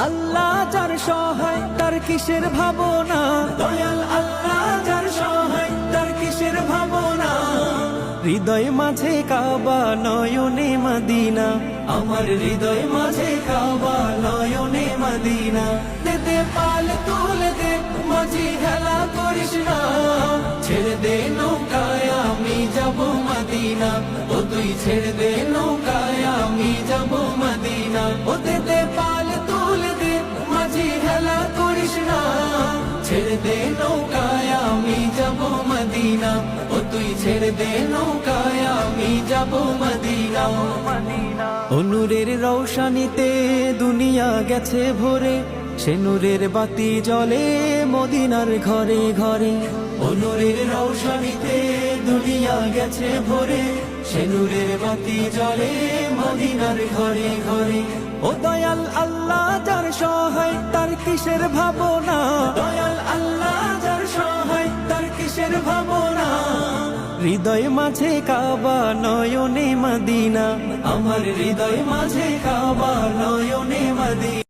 আল্লাহ যার সহায় তার কিসের ভাবনা, দয়াল আল্লাহ যার সহায় তার কিসের ভাবনা। হৃদয় মাঝে কাবা নয়নে মদিনা, আমার হৃদয় মাঝে কাবা নয়নে মদিনা। দে পাল তুলে দে মাঝি হেলা করিস না, ছেড়ে দে নৌকায় আমি যাব মদিনা। ও তুই ছেড়ে দে নৌকায় আমি যাব মদিনা। ও দে পাল তুলে দে মাঝি হেলা করিস না, ছেড়ে দে নৌকায় আমি যাব মদিনা। ও তুই ছেড়ে দে নৌকায় আমি যাব মদিনা। ও নূরের রৌশানীতে দুনিয়া গেছে ভরে, সে নূরের বাতি জ্বলে মদিনার ঘরে ঘরে। ও নূরের রৌশানীতে দুনিয়া গেছে ভরে, সে নূরের বাতি জ্বলে মদিনার ঘরে ঘরে। ও দয়াল আল্লাহ যার সহায় তার কিসের ভাবনা, দয়াল আল্লাহ যার সহায় তার কিসের ভাবনা। হৃদয় মাঝে কাবা নয়নে মদিনা, আমার হৃদয় মাঝে কাবা নয়নে মদিনা।